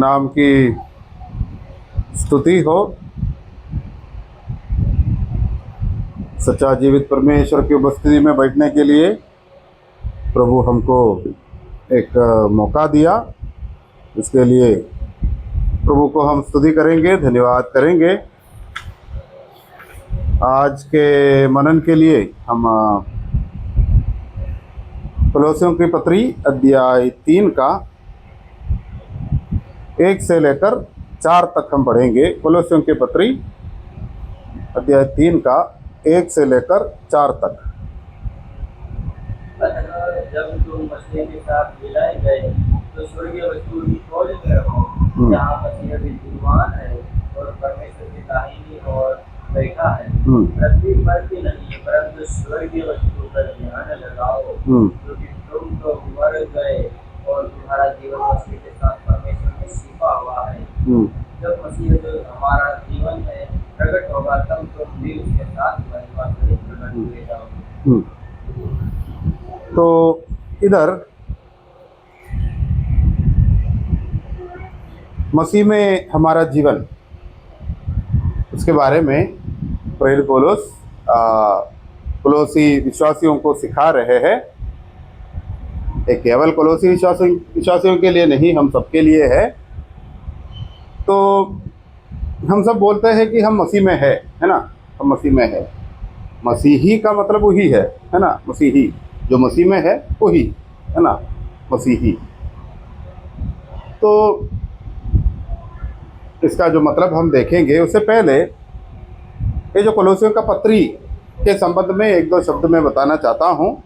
नाम की स्तुति हो। सच्चा जीवित परमेश्वर की उपस्थिति में बैठने के लिए प्रभु हमको एक मौका दिया। इसके लिए प्रभु को हम स्तुति करेंगे, धन्यवाद करेंगे। आज के मनन के लिए हम कोलोसियों की पत्री अध्याय 3 का 1 से लेकर 4 तक हम पढ़ेंगे। कोलोसियों की पत्री अध्याय 3 का 1 से लेकर 4 तक। जब तुम मसीह के साथ मिलाए गए तो स्वर्गीय वस्तु की खोज में रहो, जहाँ मसीह विद्यमान है और परमेश्वर की दाहिनी ओर बैठा है। पृथ्वी पर की नहीं परंतु स्वर्गीय वस्तु पर ध्यान लगाओ, क्योंकि तुम तो मर गए और तुम्हारा जीवन मसीह के साथ परमेश्वर में छिपा हुआ है। जब मसीह जो हमारा जीवन है प्रकट होगा, तब तुम भी उसके साथ महिमा सहित प्रकट हुए जाओगे। तो इधर मसीह में हमारा जीवन, उसके बारे में प्रेरित पौलुस कोलोसी विश्वासियों को सिखा रहे हैं। एक केवल कोलोसी विश्वासियों के लिए नहीं, हम सबके लिए है। तो हम सब बोलते हैं कि हम मसीह में है ना, हम मसीह में है। मसीही का मतलब वही है ना, मसीही जो मसीह में है वही है ना, मसीही। तो इसका जो मतलब हम देखेंगे, उससे पहले ये जो कोलोसियों का पत्री के संबंध में 1-2 शब्द मैं बताना चाहता हूँ।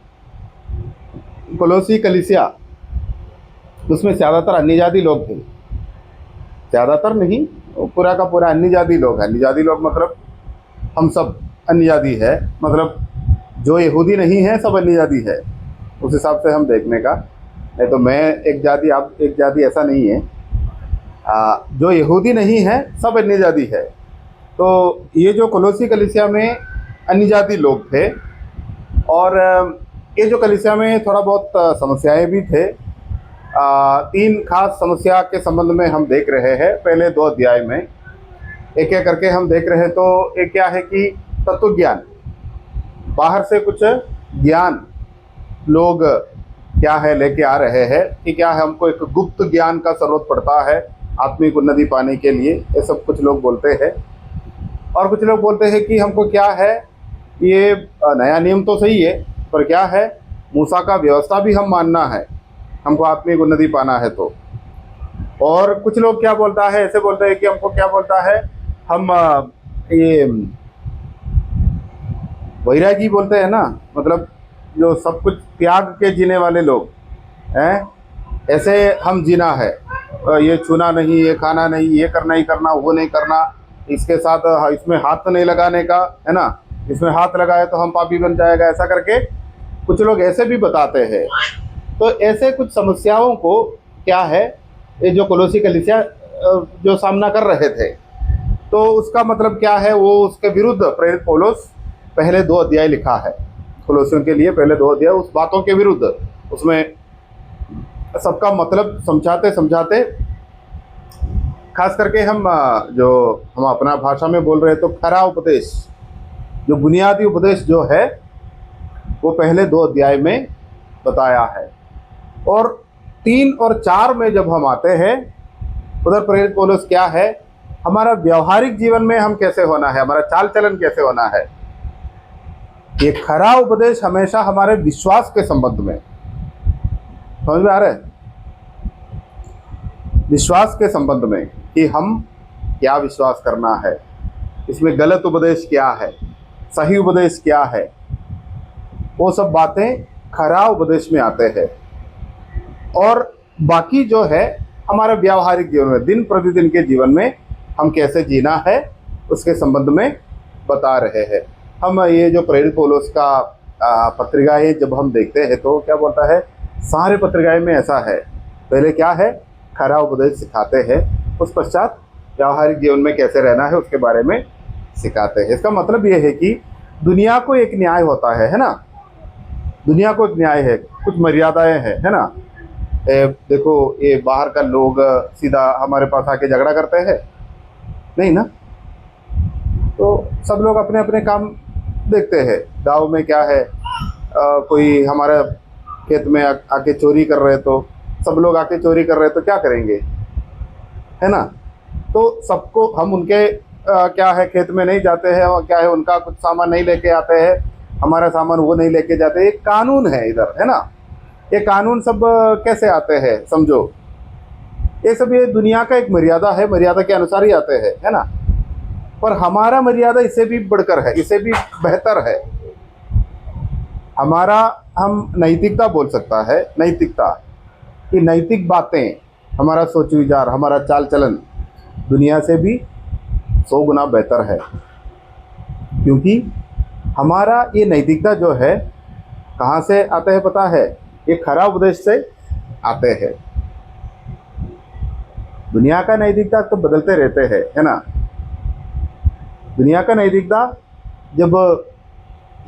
कोलोसी कलीसिया, उसमें ज़्यादातर अन्य जाति लोग थे। ज़्यादातर नहीं, पूरा का पूरा अन्य जाति लोग हैं। अन्य जाति लोग मतलब हम सब अन्य जाति है, मतलब जो यहूदी नहीं है सब अन्य जाति है। उस हिसाब से हम देखने का, नहीं तो मैं एक जाति आप एक जाति, ऐसा नहीं है। जो यहूदी नहीं है सब अन्य जाति है। तो ये जो कोलोसी कलीसिया में अन्य जाति लोग थे, और ये जो कलीसिया में थोड़ा बहुत समस्याएं भी थे। 3 खास समस्या के संबंध में हम देख रहे हैं पहले 2 अध्याय में। एक एक करके हम देख रहे हैं। तो एक क्या है कि तत्व ज्ञान, बाहर से कुछ ज्ञान लोग क्या है लेके आ रहे हैं कि क्या है, हमको एक गुप्त ज्ञान का जरूरत पड़ता है आत्मिक उन्नति पाने के लिए, ये सब कुछ लोग बोलते हैं। और कुछ लोग बोलते हैं कि हमको क्या है, ये नया नियम तो सही है, पर क्या है, मूसा का व्यवस्था भी हम मानना है, हमको आत्मिक उन्नति पाना है तो। और कुछ लोग क्या बोलता है, ऐसे बोलते हैं कि हमको क्या बोलता है, हम ये वैरागी बोलते हैं ना, मतलब जो सब कुछ त्याग के जीने वाले लोग हैं, ऐसे हम जीना है। ये छूना नहीं, ये खाना नहीं, ये करना ही करना, वो नहीं करना, इसके साथ इसमें हाथ तो नहीं लगाने का है ना, इसमें हाथ लगाए तो हम पापी बन जाएगा, ऐसा करके कुछ लोग ऐसे भी बताते हैं। तो ऐसे कुछ समस्याओं को क्या है, ये जो कोलोसी कलीसिया जो सामना कर रहे थे, तो उसका मतलब क्या है, वो उसके विरुद्ध प्रेरित पौलुस पहले 2 अध्याय लिखा है कोलोसियों के लिए। पहले 2 अध्याय उस बातों के विरुद्ध, उसमें सबका मतलब समझाते समझाते, खास करके हम जो हम अपना भाषा में बोल रहे हैं, तो खरा उपदेश, जो बुनियादी उपदेश जो है, वो पहले 2 अध्याय में बताया है। और 3 और 4 में जब हम आते हैं, उधर प्रेरित पौलुस क्या है, हमारा व्यवहारिक जीवन में हम कैसे होना है, हमारा चाल चलन कैसे होना है। ये खरा उपदेश हमेशा हमारे विश्वास के संबंध में, समझ में आ रहा है, विश्वास के संबंध में कि हम क्या विश्वास करना है, इसमें गलत उपदेश क्या है, सही उपदेश क्या है, वो सब बातें खरा उपदेश में आते हैं। और बाकी जो है हमारे व्यवहारिक जीवन में, दिन प्रतिदिन के जीवन में हम कैसे जीना है, उसके संबंध में बता रहे हैं। हम ये जो प्रेरित पौलुस का पत्रिकाएं जब हम देखते हैं, तो क्या बोलता है, सारे पत्रिकाएं में ऐसा है, पहले क्या है, खरा उपदेश सिखाते हैं, उस पश्चात व्यवहारिक जीवन में कैसे रहना है उसके बारे में सिखाते हैं। इसका मतलब ये है कि दुनिया को एक न्याय होता है ना, दुनिया को एक न्याय है, कुछ मर्यादाएं हैं, है ना। देखो ये बाहर का लोग सीधा हमारे पास आके झगड़ा करते हैं, नहीं ना। तो सब लोग अपने अपने काम देखते हैं। गांव में क्या है, कोई हमारे खेत में आके चोरी कर रहे तो सब लोग आके चोरी कर रहे तो क्या करेंगे, है ना। तो सबको हम उनके क्या है खेत में नहीं जाते हैं, और क्या है उनका कुछ सामान नहीं लेके आते हैं, हमारा सामान वो नहीं लेके जाते। ये कानून है इधर, है ना। ये कानून सब कैसे आते हैं समझो, ये सब ये दुनिया का एक मर्यादा है, मर्यादा के अनुसार ही आते हैं, है ना। पर हमारा मर्यादा इससे भी बढ़कर है, इससे भी बेहतर है हमारा। हम नैतिकता बोल सकता है, नैतिकता कि नैतिक बातें, हमारा सोच विचार, हमारा चाल चलन दुनिया से भी 100 गुना बेहतर है। क्योंकि हमारा ये नैतिकता जो है कहाँ से आते हैं पता है, ये खरा उपदेश से आते हैं। दुनिया का नैतिकता तो बदलते रहते हैं, है ना। दुनिया का नैतिकता जब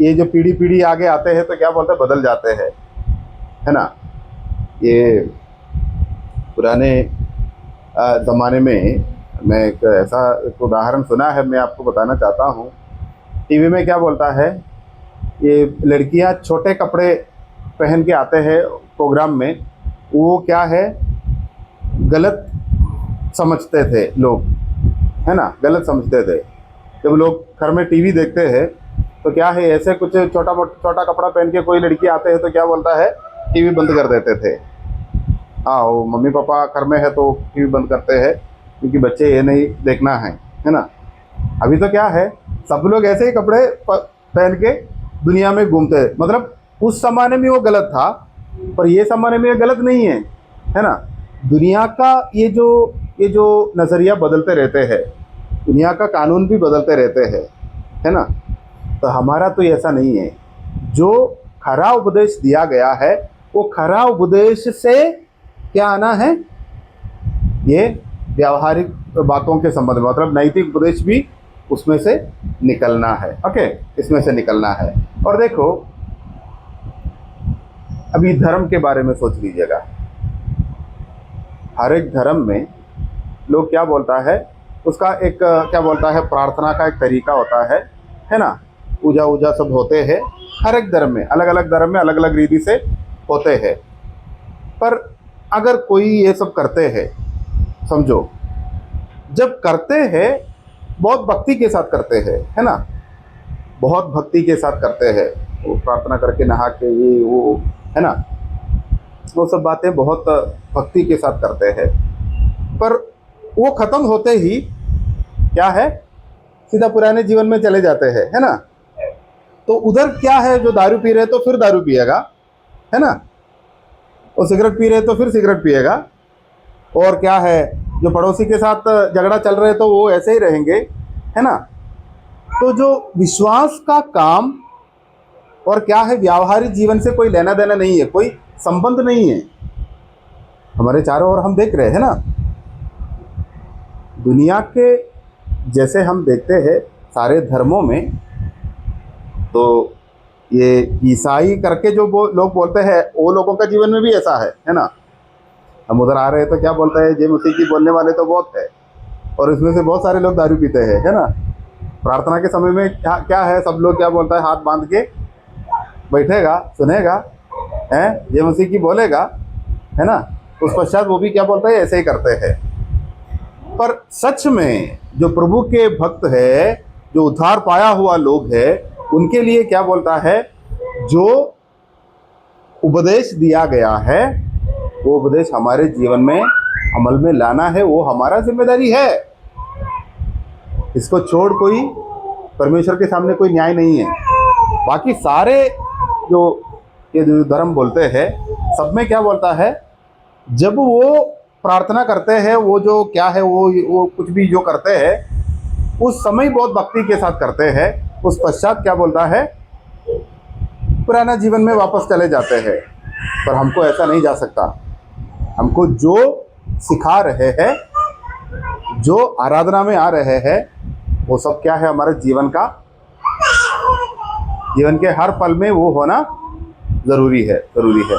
ये जो पीढ़ी पीढ़ी आगे आते हैं तो क्या बोलते हैं, बदल जाते हैं, है ना। ये पुराने ज़माने में मैं एक ऐसा एक उदाहरण सुना है, मैं आपको बताना चाहता हूँ। टीवी में क्या बोलता है, ये लड़कियाँ छोटे कपड़े पहन के आते हैं प्रोग्राम में, वो क्या है गलत समझते थे लोग, है ना, गलत समझते थे। जब लोग घर में टीवी देखते हैं तो क्या है ऐसे कुछ छोटा कपड़ा पहन के कोई लड़की आते हैं तो क्या बोलता है, टीवी बंद कर देते थे। हाँ, वो मम्मी पापा घर में है तो टीवी बंद करते हैं क्योंकि बच्चे ये नहीं देखना है ना। अभी तो क्या है, सब लोग ऐसे ही कपड़े पहन के दुनिया में घूमते हैं। मतलब उस ज़माने में वो गलत था, पर ये ज़माने में ये गलत नहीं है ना। दुनिया का ये जो नज़रिया बदलते रहते हैं, दुनिया का कानून भी बदलते रहते हैं, है ना। तो हमारा तो ऐसा नहीं है। जो खरा उपदेश दिया गया है वो खरा उपदेश से क्या आना है, ये व्यावहारिक बातों के संबंध में, मतलब नैतिक उपदेश भी उसमें से निकलना है। ओके, इसमें से निकलना है। और देखो अभी धर्म के बारे में सोच लीजिएगा। हर एक धर्म में लोग क्या बोलता है, उसका एक क्या बोलता है, प्रार्थना का एक तरीका होता है ना। पूजा वूजा सब होते हैं हर एक धर्म में, अलग अलग धर्म में अलग अलग रीति से होते हैं। पर अगर कोई ये सब करते हैं, समझो जब करते हैं बहुत भक्ति के साथ करते हैं, है ना, बहुत भक्ति के साथ करते हैं, वो प्रार्थना करके नहा के ये वो, है ना, वो सब बातें बहुत भक्ति के साथ करते हैं। पर वो ख़त्म होते ही क्या है, सीधा पुराने जीवन में चले जाते हैं, है ना। तो उधर क्या है, जो दारू पी रहे तो फिर दारू पिएगा, है ना, और सिगरेट पी रहे तो फिर सिगरेट पिएगा, और क्या है जो पड़ोसी के साथ झगड़ा चल रहे तो वो ऐसे ही रहेंगे, है ना। तो जो विश्वास का काम और क्या है व्यावहारिक जीवन से कोई लेना देना नहीं है, कोई संबंध नहीं है। हमारे चारों ओर हम देख रहे हैं ना, दुनिया के जैसे हम देखते हैं सारे धर्मों में, तो ये ईसाई करके जो लोग बोलते हैं वो लोगों का जीवन में भी ऐसा है ना। हम उधर आ रहे हैं तो क्या बोलते हैं, जय मसीह की बोलने वाले तो बहुत है, और इसमें से बहुत सारे लोग दारू पीते हैं, है ना। प्रार्थना के समय में क्या है, सब लोग क्या बोलता है, हाथ बांध के बैठेगा, सुनेगा, है, जय मसीह की बोलेगा, है ना। उस पश्चात वो भी क्या बोलता है, ऐसे ही करते हैं। पर सच में जो प्रभु के भक्त है, जो उद्धार पाया हुआ लोग है, उनके लिए क्या बोलता है, जो उपदेश दिया गया है वो उपदेश हमारे जीवन में अमल में लाना है, वो हमारा जिम्मेदारी है। इसको छोड़ कोई परमेश्वर के सामने कोई न्याय नहीं है। बाकी सारे जो ये जो धर्म बोलते हैं सब में क्या बोलता है, जब वो प्रार्थना करते हैं, वो जो क्या है वो कुछ भी जो करते हैं उस समय बहुत भक्ति के साथ करते हैं, उस पश्चात क्या बोलता है, पुराना जीवन में वापस चले जाते हैं। पर हमको ऐसा नहीं जा सकता। हमको जो सिखा रहे हैं, जो आराधना में आ रहे हैं, वो सब क्या है, हमारे जीवन का, जीवन के हर पल में वो होना ज़रूरी है, ज़रूरी है,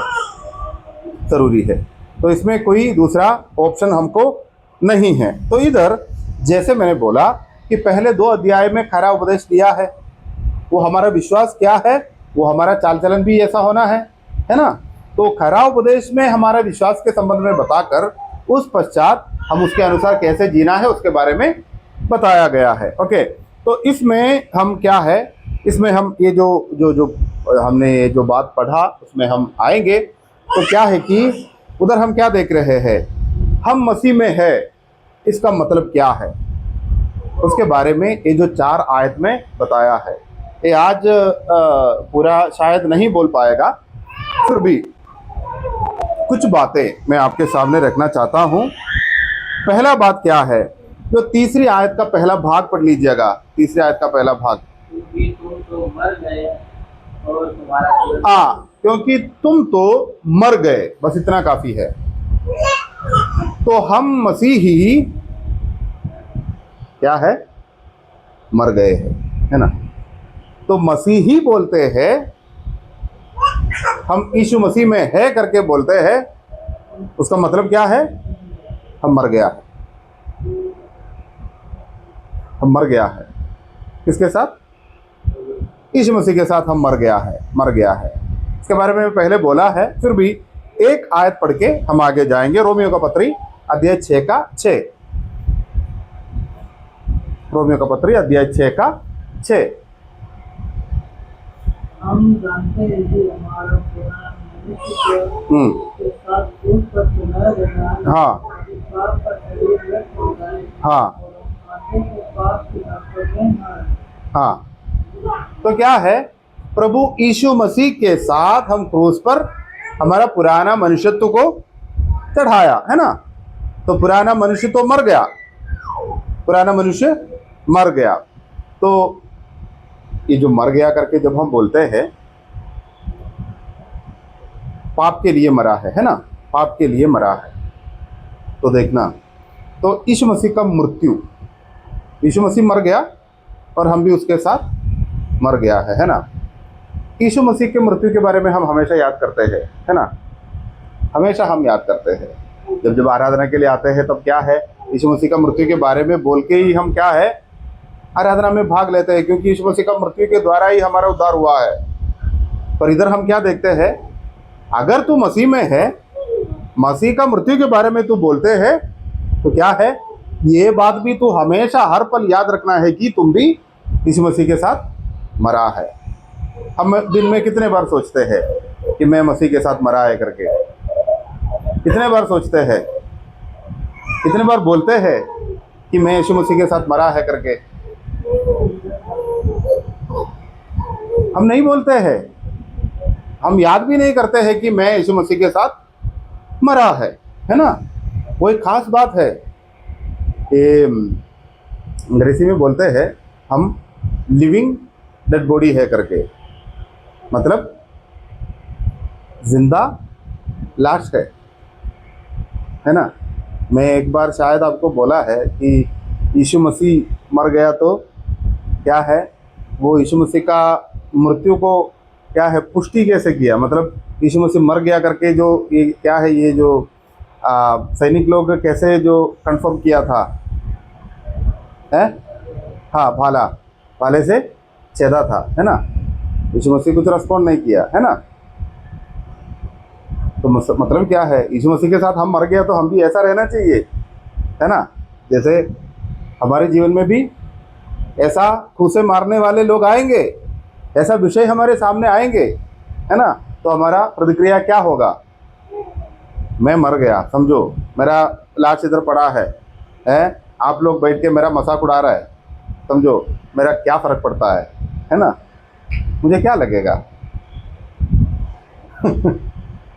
ज़रूरी है। तो इसमें कोई दूसरा ऑप्शन हमको नहीं है। तो इधर जैसे मैंने बोला कि पहले 2 अध्याय में खरा उपदेश दिया है, वो हमारा विश्वास क्या है, वो हमारा चाल चलन भी ऐसा होना है ना। तो खरा उपदेश में हमारा विश्वास के संबंध में बताकर उस पश्चात हम उसके अनुसार कैसे जीना है उसके बारे में बताया गया है। ओके, तो इसमें हम क्या है, इसमें हम ये जो जो जो हमने ये जो बात पढ़ा उसमें हम आएंगे। तो क्या है कि उधर हम क्या देख रहे हैं, हम मसीह में है, इसका मतलब क्या है, उसके बारे में ये जो 4 आयत में बताया है। ये आज पूरा शायद नहीं बोल पाएगा, फिर भी कुछ बातें मैं आपके सामने रखना चाहता हूँ। पहला बात क्या है, जो तीसरी आयत का पहला भाग पढ़ लीजिएगा। तीसरी आयत का पहला भाग, क्योंकि तुम तो मर गए और तुम्हारा क्योंकि तुम तो मर गए, बस इतना काफी है। तो हम मसीही क्या है, मर गए हैं, है ना। तो मसीही बोलते हैं, हम यीशु मसीह में है करके बोलते हैं, उसका मतलब क्या है, हम मर गया है। हम मर गया है किसके साथ, यीशु मसीह के साथ हम मर गया है, मर गया है। इसके बारे में पहले बोला है, फिर भी एक आयत पढ़ के हम आगे जाएंगे। रोमियो का पत्री अध्याय 6 का 6, रोमियो का पत्री अध्याय 6 का 6। हम जानते हैं कि हमारा पुराना मनुष्य के साथ क्रूस पर चढ़ाया गया है, हाँ पाप का शरीर व्यक्त हो जाए हाँ और हम आगे के पाप की ताकत में न रहें। हाँ। तो क्या है, प्रभु यीशु मसीह के साथ हम क्रूस पर हमारा पुराना मनुष्यत्व को चढ़ाया, है ना। तो पुराना मनुष्य तो मर गया, पुराना मनुष्य मर गया। तो ये जो मर गया करके जब हम बोलते हैं, पाप के लिए मरा है ना, पाप के लिए मरा है। तो देखना, तो यीशु मसीह का मृत्यु, यीशु मसीह मर गया और हम भी उसके साथ मर गया है ना। यीशु मसीह के मृत्यु के बारे में हम हमेशा याद करते हैं, है ना, हमेशा हम याद करते हैं। जब आराधना के लिए आते हैं तब क्या है, यीशु मसीह का मृत्यु के बारे में बोल के ही हम क्या है, आराधना में भाग लेते हैं, क्योंकि यीशु मसीह का मृत्यु के द्वारा ही हमारा उद्धार हुआ है। पर इधर हम क्या देखते हैं, अगर तू मसीह में है, मसीह का मृत्यु के बारे में तू बोलते हैं, तो क्या है, ये बात भी तू हमेशा हर पल याद रखना है कि तुम भी यीशु मसीह के साथ मरा है। हम दिन में कितने बार सोचते हैं कि मैं मसीह के साथ मरा है करके, कितने बार सोचते हैं, कितने बार बोलते हैं कि मैं यीशु मसीह के साथ मरा है करके। हम नहीं बोलते हैं, हम याद भी नहीं करते हैं कि मैं यीशु मसीह के साथ मरा है ना। वो एक खास बात है, ये अंग्रेजी में बोलते हैं हम लिविंग डेड बॉडी है करके, मतलब जिंदा लाश है ना। मैं एक बार शायद आपको बोला है कि यीशु मसीह मर गया, तो क्या है, वो यीशु मसीह का मृत्यु को क्या है, पुष्टि कैसे किया, मतलब यीशु मसीह मर गया करके जो ये क्या है, ये जो सैनिक लोग कैसे जो कंफर्म किया था, है, हाँ, भाले से छेदा था, है ना। यीशु मसीह कुछ रिस्पॉन्ड नहीं किया, है ना। तो मतलब क्या है, यीशु मसीह के साथ हम मर गया तो हम भी ऐसा रहना चाहिए, है ना। जैसे हमारे जीवन में भी ऐसा खूसे मारने वाले लोग आएंगे, ऐसा विषय हमारे सामने आएंगे, है ना। तो हमारा प्रतिक्रिया क्या होगा, मैं मर गया, समझो मेरा लाश इधर पड़ा है, आप लोग बैठ के मेरा मजाक उड़ा रहा है, समझो मेरा क्या फ़र्क पड़ता है ना, मुझे क्या लगेगा।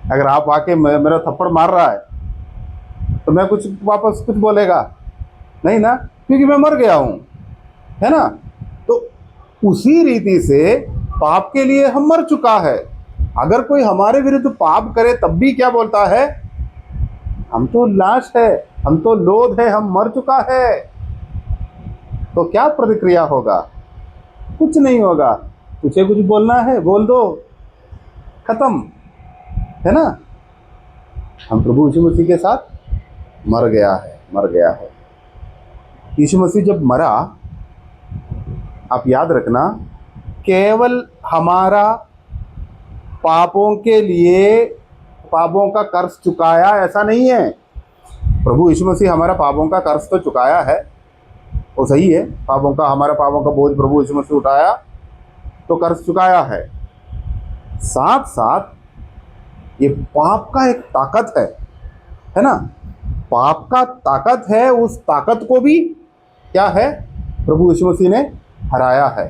अगर आप आके मेरा थप्पड़ मार रहा है तो मैं कुछ वापस कुछ बोलेगा नहीं ना, क्योंकि मैं मर गया हूँ, है ना। तो उसी रीति से पाप के लिए हम मर चुका है। अगर कोई हमारे विरुद्ध पाप करे तब भी क्या बोलता है, हम तो लाश है, हम तो लोथ है, हम मर चुका है। तो क्या प्रतिक्रिया होगा, कुछ नहीं होगा। तुझे कुछ बोलना है बोल दो, खत्म, है ना। हम प्रभु यीशु मसीह के साथ मर गया है। यीशु मसीह जब मरा, आप याद रखना, केवल हमारा पापों के लिए पापों का कर्ज चुकाया ऐसा नहीं है। प्रभु यीशु मसीह हमारा पापों का कर्ज तो चुकाया है, वो सही है, हमारा पापों का बोझ प्रभु यीशु मसीह उठाया तो कर्ज चुकाया है। साथ साथ ये पाप का एक ताकत है ना, पाप का ताकत है, उस ताकत को भी क्या है, प्रभु यीशु मसीह ने हराया है।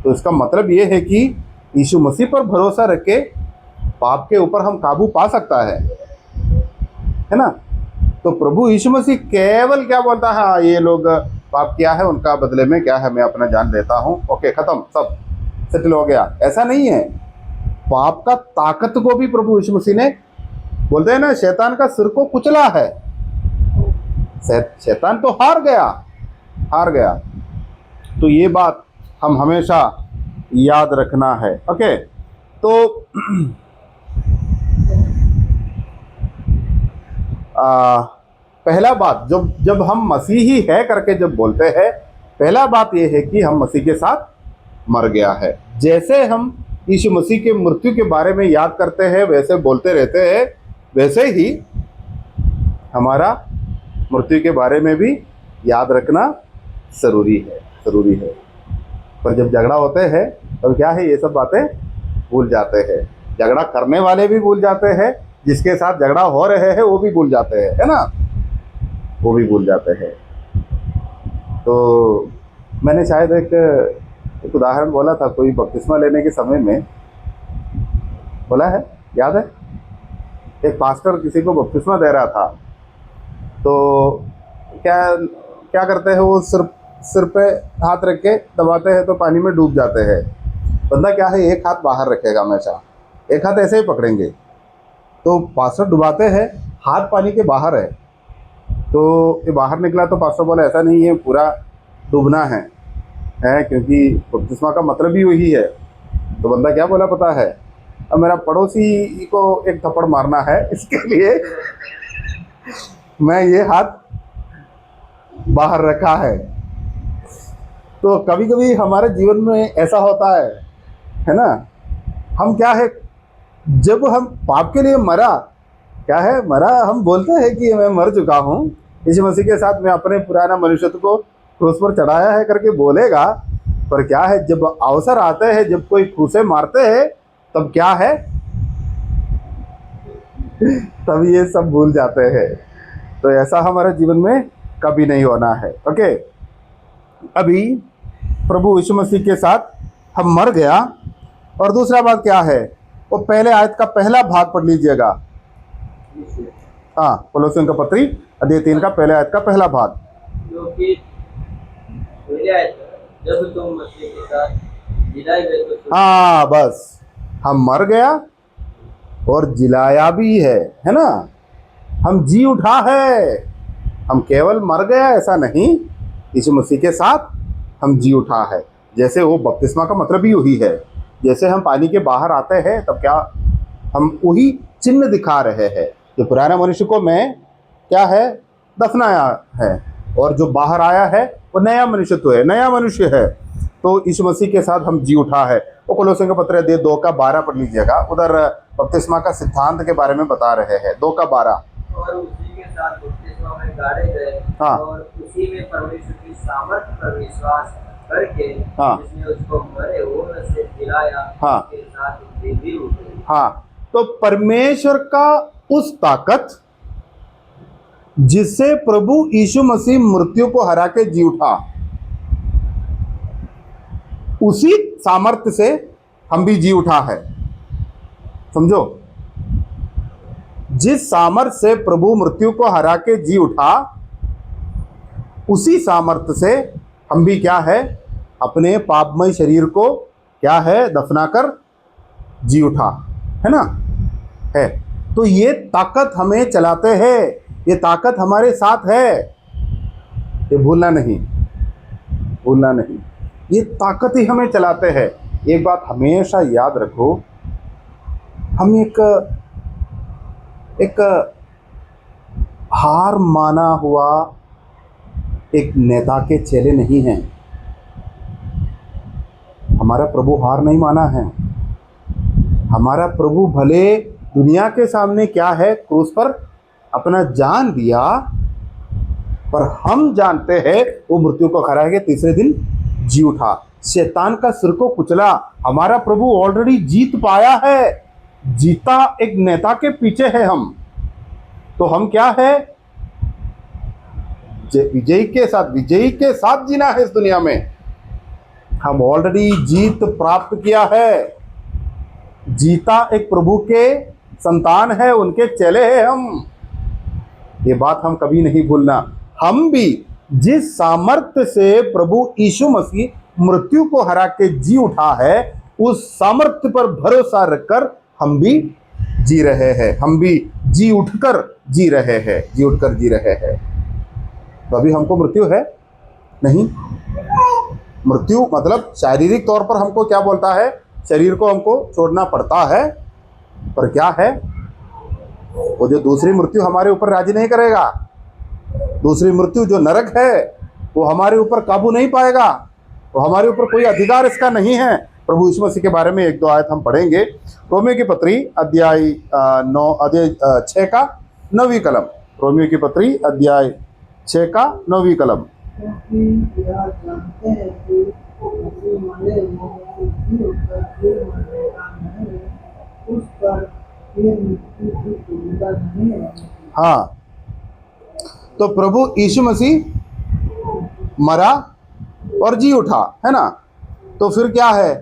तो इसका मतलब ये है कि यीशु मसीह पर भरोसा रख के पाप के ऊपर हम काबू पा सकता है ना। तो प्रभु यीशु मसीह केवल क्या बोलता है, हाँ ये लोग पाप किया है, उनका बदले में क्या है, मैं अपना जान देता हूँ, ओके खत्म, सब सेटल हो गया, ऐसा नहीं है। पाप का ताकत को भी प्रभु यीशु मसीह ने, बोलते हैं ना, शैतान का सिर को कुचला है, शैतान तो हार गया। तो ये बात हम हमेशा याद रखना है, ओके। तो पहला बात, जब हम मसीही है करके जब बोलते हैं, पहला बात यह है कि हम मसीह के साथ मर गया है। जैसे हम यीशु मसीह के मृत्यु के बारे में याद करते हैं, वैसे बोलते रहते हैं, वैसे ही हमारा मृत्यु के बारे में भी याद रखना ज़रूरी है। पर जब झगड़ा होते हैं तब क्या है, ये सब बातें भूल जाते हैं। झगड़ा करने वाले भी भूल जाते हैं, जिसके साथ झगड़ा हो रहे हैं वो भी भूल जाते हैं, है ना, वो भी भूल जाते हैं। तो मैंने शायद एक उदाहरण बोला था, कोई बपतिस्मा लेने के समय में बोला है, याद है, एक पास्टर किसी को बपतिस्मा दे रहा था, तो क्या करते हैं, वो सिर पे हाथ रख के दबाते हैं तो पानी में डूब जाते हैं। बंदा क्या है, एक हाथ बाहर रखेगा हमेशा, एक हाथ ऐसे ही पकड़ेंगे, तो पास्टर डुबाते हैं, हाथ पानी के बाहर है, तो ये बाहर निकला, तो पास्टर बोला ऐसा नहीं है, पूरा डूबना है, क्योंकि बपतिस्मा का मतलब ही वही है। तो बंदा क्या बोला पता है, अब मेरा पड़ोसी को एक थप्पड़ मारना है, इसके लिए मैं ये हाथ बाहर रखा है। तो कभी कभी हमारे जीवन में ऐसा होता है ना, हम क्या है, जब हम पाप के लिए मरा, हम बोलते हैं कि मैं मर चुका हूँ, यीशु मसीह के साथ मैं अपने पुराना मनुष्यत्व को क्रूस पर चढ़ाया है करके बोलेगा, पर क्या है, जब अवसर आते हैं, जब कोई क्रूसे मारते हैं, तब क्या है, तब ये सब भूल जाते हैं। तो ऐसा हमारे जीवन में कभी नहीं होना है, ओके। अभी प्रभु यीशु मसीह के साथ हम मर गया। और दूसरा बात क्या है, वो पहले आयत का पहला भाग पढ़ लीजिएगा। हाँ, कोलोसियों का पत्री अध्याय 3 का पहले आयत का पहला भाग, जब तुम मसीह के साथ जिलाए गए तो, हाँ बस, हम मर गया और जिलाया भी है ना, हम जी उठा है। हम केवल मर गया ऐसा नहीं, यीशु मसीह के साथ हम जी उठा है। जैसे वो बपतिस्मा का मतलब ही वही है, जैसे हम पानी के बाहर आते हैं तब क्या, हम वही चिन्ह दिखा रहे हैं, जो पुराना मनुष्य को मैं क्या है, दफनाया है, और जो बाहर आया है वो नया मनुष्यत्व है, नया मनुष्य है। तो यीशु मसीह के साथ हम जी उठा है। वो कोलोसियों का पत्र अध्याय 2 का 12 पढ़ लीजिएगा, उधर बपतिस्मा का सिद्धांत के बारे में बता रहे हैं। 2 का 12, और उसी के साथ बपतिस्मा में गाड़े गए, हाँ, और उसी में परमेश्वर की सामर्थ्य पर विश्वास करके, हाँ, जिसने उसको मरे हुए से जिलाया, हाँ, उसके साथ भी उठे। हाँ, तो परमेश्वर का उस ताकत जिससे प्रभु यीशु मसीह मृत्यु को हरा के जी उठा, उसी सामर्थ्य से हम भी जी उठा है। समझो, जिस सामर्थ्य से प्रभु मृत्यु को हरा के जी उठा, उसी सामर्थ्य से हम भी क्या है, अपने पापमय शरीर को क्या है, दफनाकर जी उठा, है ना, है। तो ये ताकत हमें चलाते हैं, ये ताकत हमारे साथ है, ये भूलना नहीं, ये ताकत ही हमें चलाते हैं। एक बात हमेशा याद रखो, हम एक एक हार माना हुआ एक नेता के चेले नहीं हैं। हमारा प्रभु हार नहीं माना है। हमारा प्रभु भले दुनिया के सामने क्या है, क्रूस पर अपना जान दिया, पर हम जानते हैं वो मृत्यु को हरा के तीसरे दिन जी उठा, शैतान का सिर को कुचला। हमारा प्रभु ऑलरेडी जीत पाया है। जीता एक नेता के पीछे है हम, तो हम क्या है, विजयी के साथ जीना है इस दुनिया में। हम ऑलरेडी जीत प्राप्त किया है। जीता एक प्रभु के संतान है, उनके चेले हैं हम। ये बात हम कभी नहीं भूलना। हम भी जिस सामर्थ्य से प्रभु यीशु मसीह मृत्यु को हरा के जी उठा है, उस सामर्थ्य पर भरोसा रखकर हम भी जी रहे हैं। हम भी जी उठकर जी रहे हैं। तो अभी हमको मृत्यु है नहीं। मृत्यु मतलब शारीरिक तौर पर हमको क्या बोलता है, शरीर को हमको छोड़ना पड़ता है, पर क्या है, वो जो दूसरी मृत्यु हमारे ऊपर राजी नहीं करेगा। दूसरी मृत्यु जो नरक है, वो हमारे ऊपर काबू नहीं पाएगा। वो हमारे ऊपर कोई अधिकार इसका नहीं है। प्रभु यीशु मसीह के बारे में एक दो आयत हम पढ़ेंगे। रोमियो की पत्री अध्याय 6 का 9वीं कलम। रोमियो की पत्री अध्याय 6 का 9वीं कलम। क्योंकि यह जानते हैं कि मसीह मरे लोगों को जी उठकर फिर मरेगा नहीं, उस पर फिर मृत्यु की सुविधा नहीं है। हाँ, तो प्रभु यीशु मसीह मरा और जी उठा, है ना। तो फिर क्या है,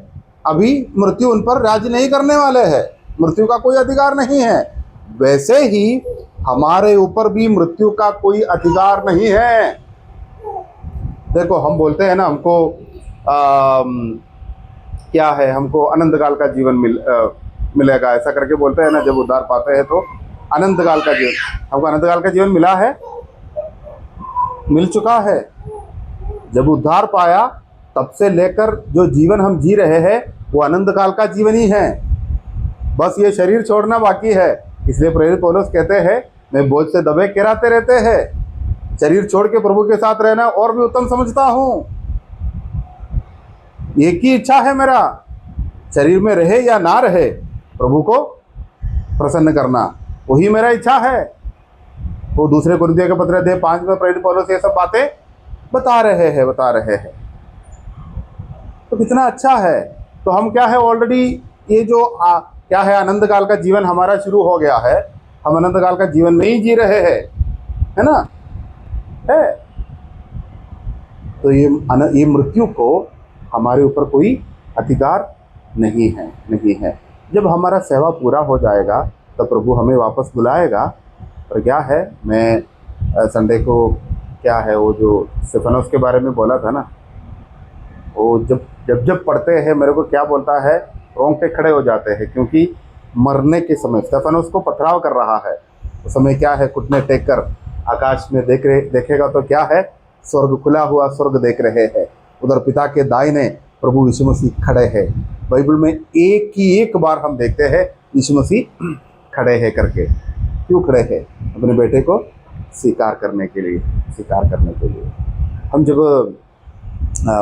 अभी मृत्यु उन पर राज नहीं करने वाले हैं। मृत्यु का कोई अधिकार नहीं है। वैसे ही हमारे ऊपर भी मृत्यु का कोई अधिकार नहीं है। देखो, हम बोलते हैं ना, हमको क्या है, हमको अनंत काल का जीवन मिलेगा, ऐसा करके बोलते हैं ना। जब उद्धार पाते हैं तो अनंत काल का जीवन, हमको अनंत काल का जीवन मिला है, मिल चुका है। जब उद्धार पाया तब से लेकर जो जीवन हम जी रहे हैं वो अनंत काल का जीवन ही है। बस ये शरीर छोड़ना बाकी है। इसलिए प्रेरित पौलुस कहते हैं, मैं बोझ से दबे किराते रहते हैं, शरीर छोड़ के प्रभु के साथ रहना और भी उत्तम समझता हूँ। एक ही इच्छा है मेरा, शरीर में रहे या ना रहे, प्रभु को प्रसन्न करना, वही मेरा इच्छा है। वो दूसरे कुरिन्थियों के पत्र अध्याय 5 में प्रेरित पौलुस ये सब बातें बता रहे हैं। तो कितना अच्छा है। तो हम क्या है, ऑलरेडी ये जो क्या है, अनंत काल का जीवन हमारा शुरू हो गया है। हम अनंत काल का जीवन नहीं जी रहे हैं, है ना, है। तो ये मृत्यु को हमारे ऊपर कोई अधिकार नहीं है। जब हमारा सेवा पूरा हो जाएगा तो प्रभु हमें वापस बुलाएगा। और क्या है, मैं संडे को क्या है, वो जो स्टेफनोस के बारे में बोला था ना, वो जब पढ़ते हैं मेरे को क्या बोलता है, रोंगटे खड़े हो जाते हैं। क्योंकि मरने के समय स्टेफनोस को पथराव कर रहा है, उस समय क्या है, घुटने टेक कर आकाश में देखेगा तो क्या है, स्वर्ग खुला हुआ स्वर्ग देख रहे हैं। उधर पिता के दाहिने प्रभु यीशु मसीह खड़े हैं। बाइबल में एक बार हम देखते हैं यीशु मसीह खड़े हैं करके। क्यों खड़े हैं? अपने बेटे को स्वीकार करने के लिए। हम जब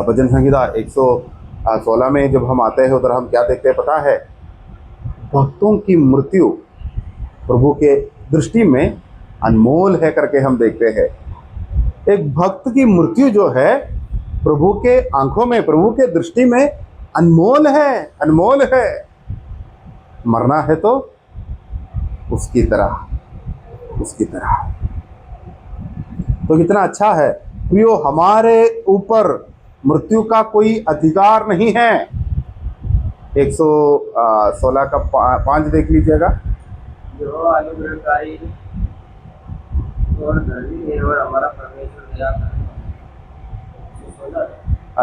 भजन संहिता 116 में जब हम आते हैं, उधर हम क्या देखते हैं पता है, भक्तों की मृत्यु प्रभु के दृष्टि में अनमोल है करके हम देखते हैं। एक भक्त की मृत्यु जो है प्रभु के आंखों में, प्रभु के दृष्टि में अनमोल है। मरना है तो उसकी तरह। तो कितना अच्छा है प्रियो, हमारे ऊपर मृत्यु का कोई अधिकार नहीं है। 116 का 5 देख लीजिएगा। जो अनुग्रहकारी और धर्मी है और हमारा परमेश्वर दया करे।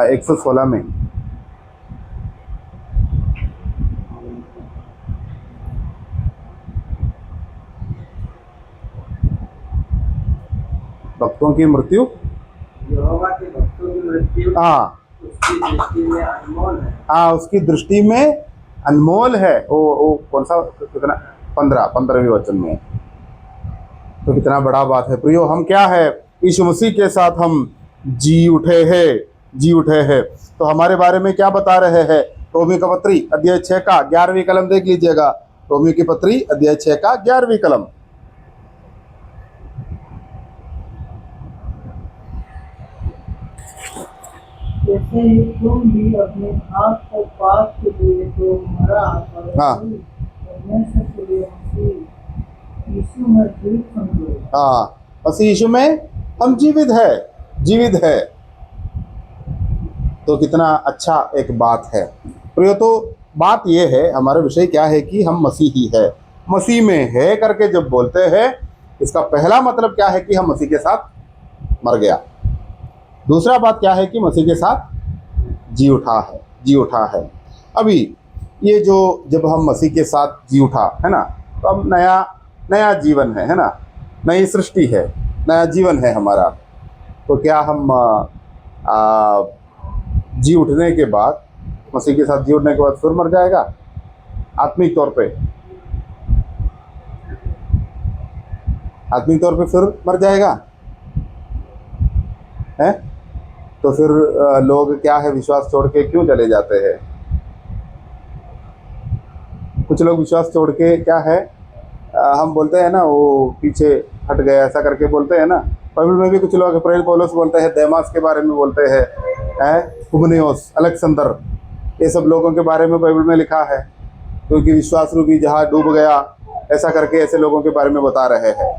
116 में भक्तों की मृत्यु, यहोवा के भक्तों की मृत्यु उसकी दृष्टि में अनमोल है। हाँ, उसकी दृष्टि में अनमोल है। वो कौन सा, कितना, 15वें वचन में तो कितना बड़ा बात है प्रियो, हम क्या है, यीशु मसीह के साथ हम जी उठे हैं, जी उठे हैं। तो हमारे बारे में क्या बता रहे हैं? रोमी का पत्री अध्याय 6 का 11वीं कलम देख लीजिएगा। रोमी की पत्री अध्याय 6 का 11वीं कलम। जैसे ही तुम भी अपने आप को पाप के लिए तो मरा, हाँ। परमेश्वर के लिए मसीह यीशु में जीवित समझो। हाँ, मसीह यीशु में हम जीवित है, जीवित है। तो कितना अच्छा एक बात है प्रियो। तो बात यह है, हमारा विषय क्या है कि हम मसीही है, मसीह में है करके जब बोलते हैं, इसका पहला मतलब क्या है कि हम मसीह के साथ मर गया। दूसरा बात क्या है कि मसीह के साथ जी उठा है, जी उठा है। अभी ये जो जब हम मसीह के साथ जी उठा है ना, तो अब नया नया जीवन है ना, नई सृष्टि है, नया जीवन है हमारा। तो क्या हम जी उठने के बाद, मसीह के साथ जी उठने के बाद फिर मर जाएगा आत्मिक तौर पे? आत्मिक तौर पे फिर मर जाएगा है? तो फिर लोग क्या है, विश्वास छोड़ के क्यों चले जाते हैं? कुछ लोग विश्वास छोड़ के क्या है, हम बोलते हैं ना, वो पीछे हट गए ऐसा करके बोलते हैं ना। बाइबल में भी कुछ लोग प्रेरित पौलुस बोलते हैं, देमास के बारे में बोलते हैं, हुमनेओस, अलेक्जेंडर, ये सब लोगों के बारे में बाइबल में लिखा है, क्योंकि विश्वास रूपी जहाज डूब गया, ऐसा करके ऐसे लोगों के बारे में बता रहे हैं।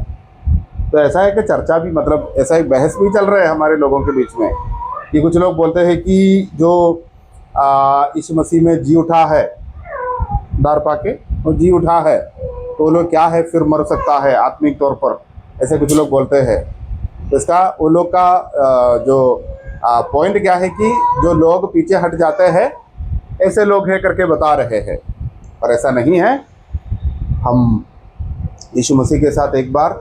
तो ऐसा है कि चर्चा भी, मतलब ऐसा एक बहस भी चल रहा है हमारे लोगों के बीच में कि कुछ लोग बोलते हैं कि जो यीशु मसीह में जी उठा है, दार पाके वो जी उठा है, तो वो लोग क्या है, फिर मर सकता है आत्मिक तौर पर, ऐसे कुछ लोग बोलते हैं। तो इसका वो लोग का जो पॉइंट क्या है कि जो लोग पीछे हट जाते हैं, ऐसे लोग है करके बता रहे हैं। पर ऐसा नहीं है। हम यीशु मसीह के साथ एक बार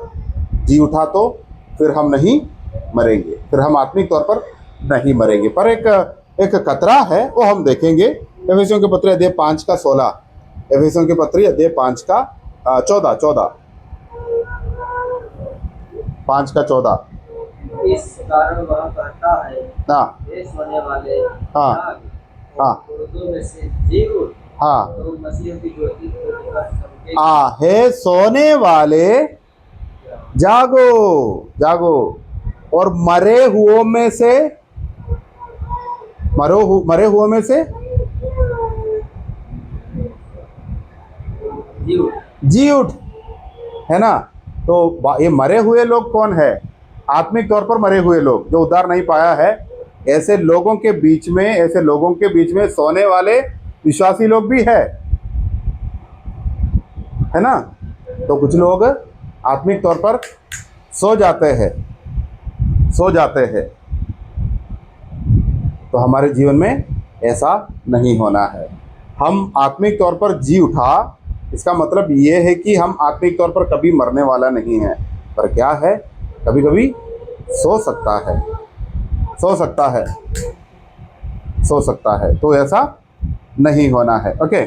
जी उठा तो फिर हम नहीं मरेंगे, फिर हम आत्मिक तौर पर नहीं मरेंगे। पर एक खतरा है, वो हम देखेंगे। एफेसियों के पत्र अध्याय 5 का 16, एफेसियों के पत्र अध्याय 5 का 14 5 का 14। इस कारण वह कहता है, हाँ हे सोने वाले हाँ जाग, हाँ और मुर्दों में से जी उठ, हाँ तो मसीह की ज्योति को दिखा सबके। हे सोने वाले जागो, जागो, और मरे हुओं में से, मरे हुओं में से जी उठ, है ना। तो ये मरे हुए लोग कौन है? आत्मिक तौर पर मरे हुए लोग, जो उद्धार नहीं पाया है, ऐसे लोगों के बीच में, ऐसे लोगों के बीच में सोने वाले विश्वासी लोग भी है ना। तो कुछ लोग आत्मिक तौर पर सो जाते हैं, सो जाते हैं। तो हमारे जीवन में ऐसा नहीं होना है। हम आत्मिक तौर पर जी उठा, इसका मतलब ये है कि हम आत्मिक तौर पर कभी मरने वाला नहीं है। पर क्या है, कभी कभी सो सकता है, सो सकता है, सो सकता है। तो ऐसा नहीं होना है। ओके,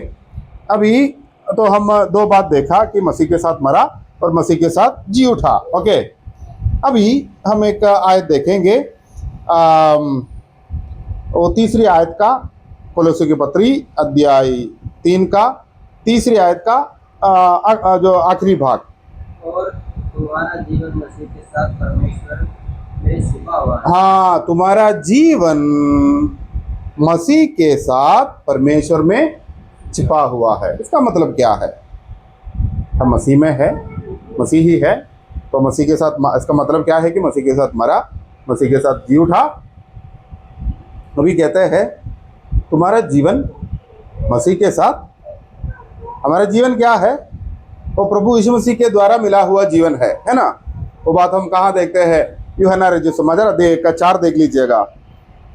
अभी तो हम दो बात देखा कि मसीह के साथ मरा और मसीह के साथ जी उठा। ओके, अभी हम एक आयत देखेंगे, वो तीसरी आयत का, कोलोसी की पत्री अध्याय 3 का तीसरी आयत का जो आखिरी भाग। और तुम्हारा जीवन मसीह के साथ परमेश्वर में छिपा हुआ है। हाँ, तुम्हारा जीवन मसीह के साथ परमेश्वर में छिपा हुआ है। इसका मतलब क्या है? हम मसीह में है, मसीही है, तो मसीह के साथ, इसका मतलब क्या है कि मसीह के साथ मरा, मसीह के साथ जी उठा। अभी कहते हैं तुम्हारा जीवन मसीह के साथ, हमारा जीवन क्या है? वो प्रभु यीशु मसीह के द्वारा मिला हुआ जीवन है ना। वो बात हम कहाँ देखते हैं? यूहन्ना रचित समाचार अध्याय 1 का 4 देख लीजिएगा।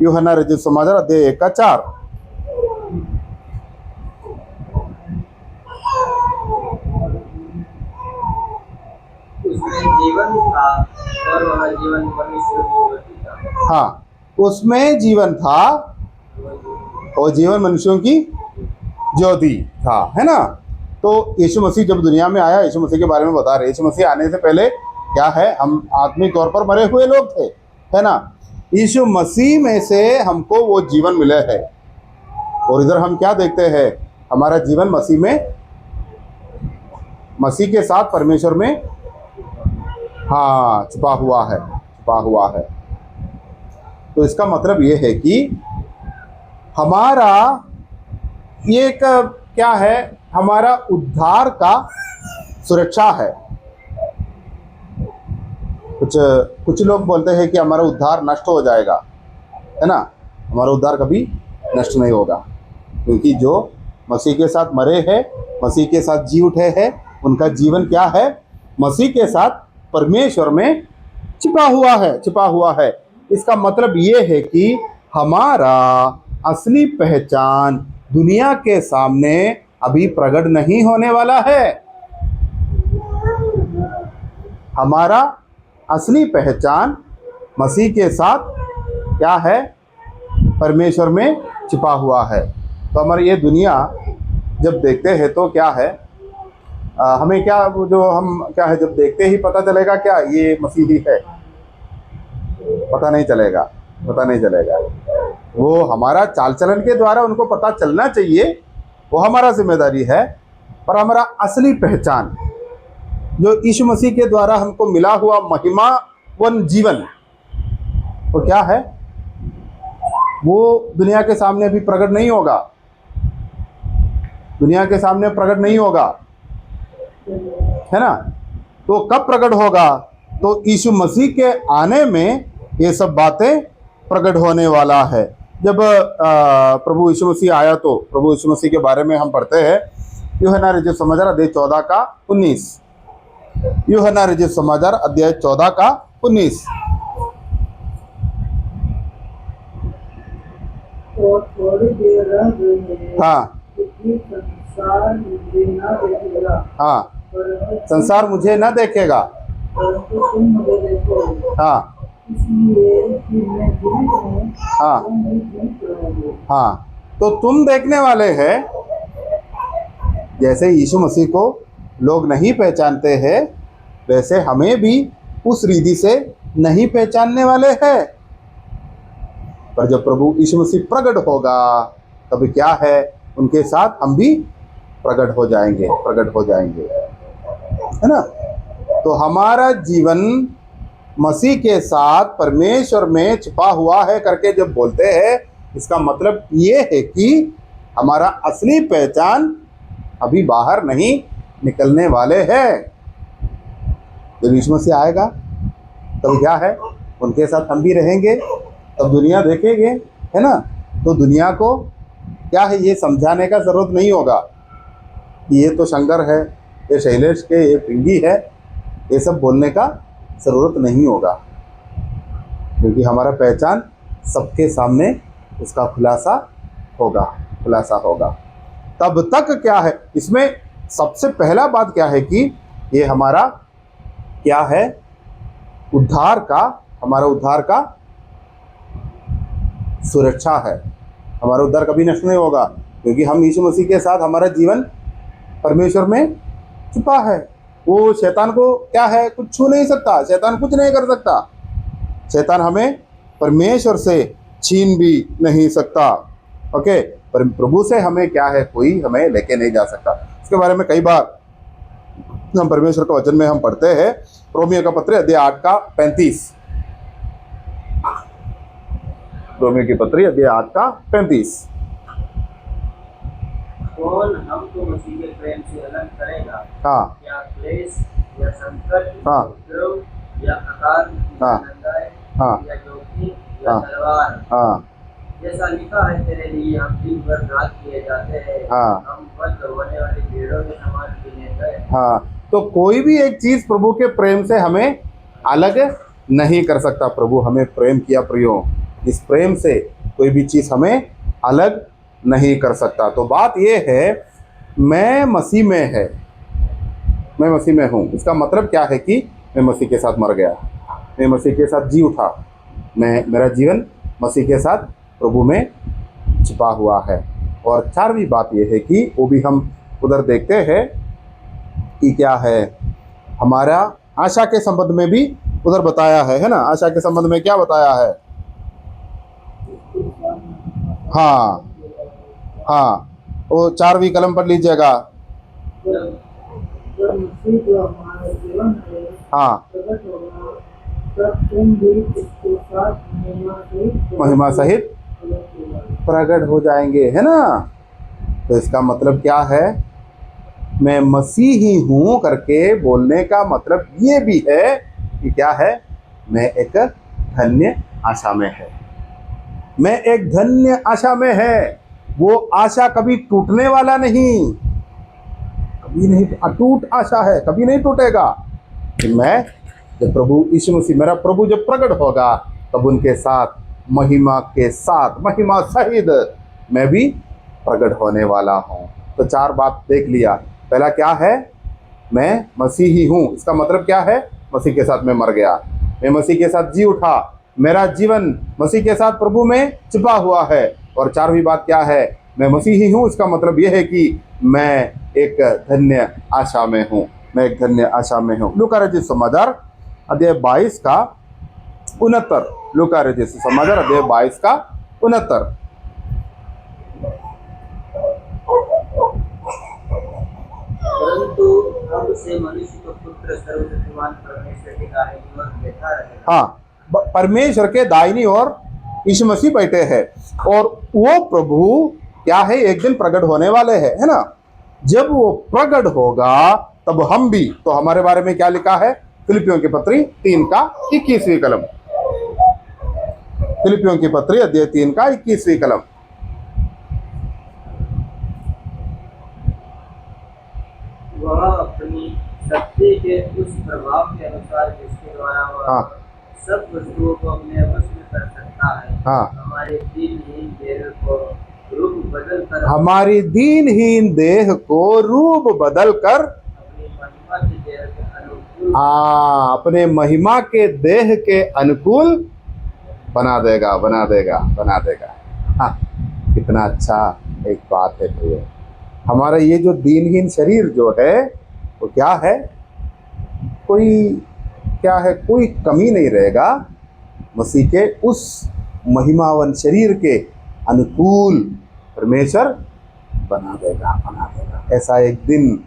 यूहन्ना रचित समाचार अध्याय 1 का 4। उसमें जीवन था और वह जीवन मनुष्य की ज्योति था। हाँ, उसमें जीवन था और जीवन मनुष्यों की ज्योति था, है ना। तो यीशु मसीह जब दुनिया में आया, यीशु मसीह के बारे में बता रहे, यीशु मसीह आने से पहले क्या है, हम आत्मिक तौर पर मरे हुए लोग थे, है ना। यीशु मसीह में से हमको वो जीवन मिला है। और इधर हम क्या देखते हैं, हमारा जीवन मसीह में, मसीह के साथ परमेश्वर में हाँ छुपा हुआ है, छुपा हुआ है। तो इसका मतलब ये है कि हमारा ये एक क्या है, हमारा उद्धार का सुरक्षा है। कुछ लोग बोलते हैं कि हमारा उद्धार नष्ट हो जाएगा, है ना। हमारा उद्धार कभी नष्ट नहीं होगा, क्योंकि जो मसीह के साथ मरे हैं, मसीह के साथ जी उठे हैं, उनका जीवन क्या है, मसीह के साथ परमेश्वर में छिपा हुआ है, छिपा हुआ है। इसका मतलब ये है कि हमारा असली पहचान दुनिया के सामने अभी प्रकट नहीं होने वाला है। हमारा असली पहचान मसीह के साथ क्या है, परमेश्वर में छिपा हुआ है। तो हमारी ये दुनिया जब देखते हैं तो क्या है, हमें क्या, जो हम क्या है, जब देखते ही पता चलेगा क्या ये मसीही है, पता नहीं चलेगा, पता नहीं चलेगा। वो हमारा चाल चलन के द्वारा उनको पता चलना चाहिए, वो हमारा जिम्मेदारी है। पर हमारा असली पहचान जो यीशु मसीह के द्वारा हमको मिला हुआ महिमावन जीवन, तो क्या है, वो दुनिया के सामने अभी प्रकट नहीं होगा, दुनिया के सामने प्रकट नहीं होगा, है ना। तो कब प्रकट होगा, तो यीशु मसीह के आने में ये सब बातें प्रकट होने वाला है। जब प्रभु यीशु मसीह आया, तो प्रभु यीशु मसीह के बारे में हम पढ़ते हैं यूहन्ना रचित समाचार अध्याय 14 का 19। यूहन्ना रचित समाचार अध्याय 14 का 19। और थोड़ी देर रह गई है हाँ कि संसार मुझे न देखेगा, हाँ, परंतु संसार मुझे न देखेगा, तुम मुझे देखोगे, हाँ इसलिए कि मैं जीवित हूँ, हाँ तुम भी जीवित रहोगे। हाँ। तो तुम देखने वाले हैं, जैसे यीशु मसीह को लोग नहीं पहचानते हैं, वैसे हमें भी उस रीति से नहीं पहचानने वाले हैं। पर जब प्रभु यीशु मसीह प्रकट होगा, तब क्या है, उनके साथ हम भी प्रकट हो जाएंगे, प्रकट हो जाएंगे, है ना। तो हमारा जीवन मसीह के साथ परमेश्वर में छिपा हुआ है करके जब बोलते हैं, इसका मतलब ये है कि हमारा असली पहचान अभी बाहर नहीं निकलने वाले हैं। जब यीशु मसीह आएगा तब क्या है, उनके साथ हम भी रहेंगे, तब दुनिया देखेंगे, है ना। तो दुनिया को क्या है, ये समझाने का ज़रूरत नहीं होगा कि ये तो शंकर है, ये शैलेश के, ये पिंगी है, ये सब बोलने का ज़रूरत नहीं होगा, क्योंकि हमारा पहचान सबके सामने उसका खुलासा होगा, खुलासा होगा। तब तक क्या है, इसमें सबसे पहला बात क्या है कि ये हमारा क्या है, उद्धार का, हमारा उद्धार का सुरक्षा है। हमारा उद्धार कभी नष्ट नहीं होगा, क्योंकि हम यीशु मसीह के साथ, हमारा जीवन परमेश्वर में छुपा है। वो शैतान को क्या है, कुछ छू नहीं सकता, शैतान कुछ नहीं कर सकता, शैतान हमें परमेश्वर से छीन भी नहीं सकता। ओके, पर प्रभु से हमें क्या है, कोई हमें लेके नहीं जा सकता। इसके बारे में कई बार हम परमेश्वर के वचन में हम पढ़ते हैं। रोमियो का पत्र अध्याय 8 का 35। रोमियो की पत्री अध्याय 8 का 35। कौन हमको मसीह के प्रेम से अलग करेगा? हाँ या क्लेश या संकट, हाँ उपद्रव या अकाल, हाँ निंदाएं, हाँ या जोखिम या हाँ तलवार, हाँ जैसा लिखा है, तेरे लिए हम दिन भर रात किए जाते हैं, हाँ हम बंद होने वाली भेड़ों के समान गिने गए। हाँ। तो कोई भी एक चीज़ प्रभु के प्रेम से हमें अलग नहीं कर सकता। प्रभु हमें प्रेम किया प्रियो, इस प्रेम से कोई भी चीज़ हमें अलग नहीं कर सकता। तो बात ये है, मैं मसीह में है, मैं मसीह में हूँ, इसका मतलब क्या है कि मैं मसीह के साथ मर गया, मैं मसीह के साथ जी उठा, मेरा जीवन मसीह के साथ प्रभु में छिपा हुआ है। और चारवीं बात यह है कि वो भी हम उधर देखते हैं कि क्या है, आशा के संबंध में भी उधर बताया है ना। आशा के संबंध में क्या बताया है? हाँ हाँ, वो 4वीं कलम पढ़ लीजिएगा। जब मसीह जो हमारे जीवन में हाँ, प्रकट होगा, तब तुम भी उसके साथ महिमा सहित प्रकट हो जाएंगे, है ना। तो इसका मतलब क्या है? मैं मसीही हूं करके बोलने का मतलब ये भी है कि क्या है? मैं एक धन्य आशा में है। मैं एक धन्य आशा में है। वो आशा कभी टूटने वाला नहीं, कभी नहीं, अटूट आशा है, कभी नहीं टूटेगा। कि मैं जब प्रभु यीशु मसीह, मेरा प्रभु जब प्रकट होगा, तब उनके साथ महिमा के साथ, महिमा सहित मैं भी प्रकट होने वाला हूं। तो 4 बात देख लिया। पहला क्या है? मैं मसीही हूं। इसका मतलब क्या है? मसीह के साथ मैं मर गया, मैं मसीह के साथ जी उठा, मेरा जीवन मसीह के साथ प्रभु में छिपा हुआ है। और 4वीं बात क्या है? मैं मसीही हूं। इसका मतलब यह है कि मैं एक धन्य आशा में हूं, मैं एक धन्य आशा में हूं। लूका रचित समाचार अध्याय 22 का 69। लूका रचित समाचार अध्याय 22 का 69। परंतु अब से मनुष्य का पुत्र सर्वशक्तिमान परमेश्वर के दाहिनी ओर बैठा रहेगा। हाँ, परमेश्वर के दाहिनी ओर यीशु मसीह बैठे हैं। और वो प्रभु क्या है? एक दिन प्रकट होने वाले हैं, है ना। जब वो प्रकट होगा तब हम भी, तो हमारे बारे में क्या लिखा है? फिलिपियों की पत्री 3 का 21वीं कलम। फिलिपियों की पत्री अध्याय 3 का 21वीं कलम। वह अपनी शक्ति के उस प्रभाव के अनुसार जिसके द्वारा वह हाँ सब वस्तुओं को अपने वश में कर सकता है, हाँ, हमारे दीनहीन देह को रूप बदल कर हमारी दीनहीन देह को रूप बदल कर अपनी महिमा की देह के अनुकूल अपने महिमा के देह के अनुकूल बना देगा, बना देगा, बना देगा। हाँ, कितना अच्छा एक बात है। तो हमारा ये जो दीनहीन शरीर जो है वो क्या है? कोई क्या है? कोई कमी नहीं रहेगा। मसीह के उस महिमावन शरीर के अनुकूल परमेश्वर बना देगा, बना देगा। ऐसा एक दिन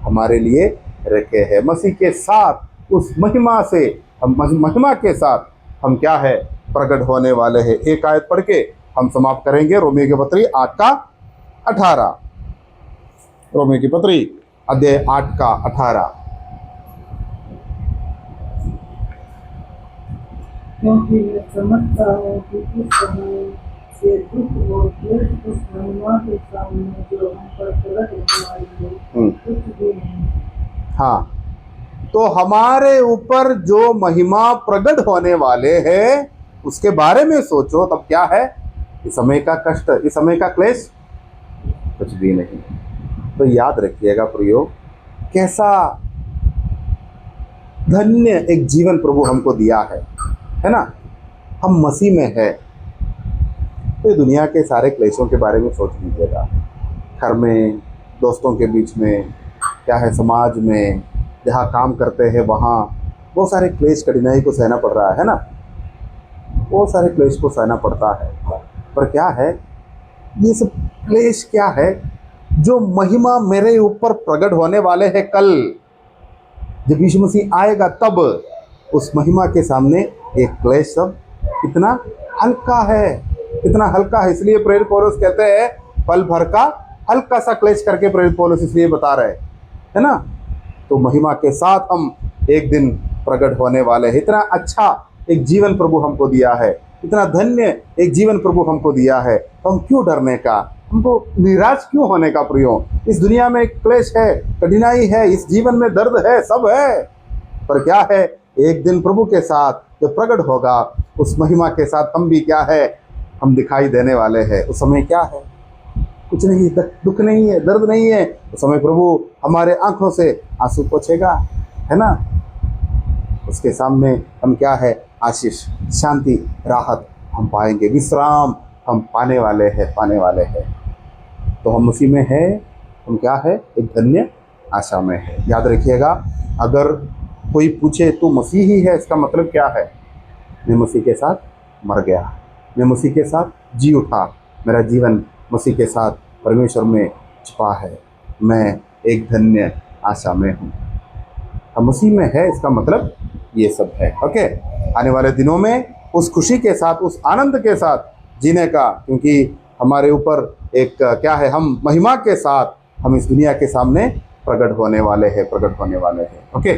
हमारे लिए रखे है। मसीह के साथ उस महिमा से हम, महिमा के साथ हम क्या है? प्रकट होने वाले हैं। एक आयत पढ़ के हम समाप्त करेंगे। रोमियो की पत्री 8 का 18। रोमियो की पत्री अध्याय 8 का 18। क्योंकि मैं समझता हूँ कि इस समय से दुख और क्लेश उस महिमा के सामने जो हम पर प्रकट होने वाली है कुछ भी नहीं। हाँ, तो हमारे ऊपर जो महिमा प्रकट होने वाले हैं उसके बारे में सोचो, तब क्या है? इस समय का कष्ट, इस समय का क्लेश कुछ भी नहीं। तो याद रखिएगा प्रियो, कैसा धन्य एक जीवन प्रभु हमको दिया है ना। हम मसीह में है। तो ये दुनिया के सारे क्लेशों के बारे में सोच लीजिएगा। घर में, दोस्तों के बीच में, क्या है, समाज में, जहाँ काम करते हैं वहाँ बहुत सारे क्लेश, कठिनाई को सहना पड़ रहा है ना। बहुत सारे क्लेश को सहना पड़ता है। पर क्या है? ये सब क्लेश क्या है? जो महिमा मेरे ऊपर प्रकट होने वाले हैं कल, जब यीशु मसीह आएगा तब उस महिमा के सामने एक क्लेश सब कितना हल्का है, कितना हल्का है। इसलिए प्रेरित पौलुस कहते हैं पल भर का हल्का सा क्लेश करके प्रेरित पौलुस इसलिए बता रहे है ना। तो महिमा के साथ हम एक दिन प्रकट होने वाले हैं। इतना अच्छा एक जीवन प्रभु हमको दिया है, इतना धन्य एक जीवन प्रभु हमको दिया है। तो हम क्यों डरने का, हमको निराश क्यों होने का प्रियो? इस दुनिया में क्लेश है, कठिनाई है, इस जीवन में दर्द है, सब है। पर क्या है? एक दिन प्रभु के साथ जो प्रकट होगा उस महिमा के साथ हम भी क्या है? हम दिखाई देने वाले हैं। उस समय क्या है? कुछ नहीं, दुख नहीं है, दर्द नहीं है। उस समय प्रभु हमारे आंखों से आंसू पोंछेगा, है ना। उसके सामने हम क्या है? आशीष, शांति, राहत हम पाएंगे, विश्राम हम पाने वाले हैं, पाने वाले हैं। तो हम मसीह में है, हम क्या है? एक धन्य आशा में है। याद रखिएगा, अगर कोई पूछे तू मसीही है, इसका मतलब क्या है? मैं मसीह के साथ मर गया, मैं मसीह के साथ जी उठा, मेरा जीवन मसीह के साथ परमेश्वर में छिपा है, मैं एक धन्य आशा में हूँ। हम मसीह में है, इसका मतलब ये सब है। ओके, आने वाले दिनों में उस खुशी के साथ, उस आनंद के साथ जीने का, क्योंकि हमारे ऊपर एक क्या है, हम महिमा के साथ हम इस दुनिया के सामने प्रकट होने वाले हैं। ओके,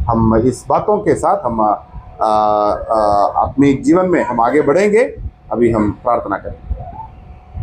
हम इस बातों के साथ हम अपने जीवन में हम आगे बढ़ेंगे। अभी हम प्रार्थना करेंगे।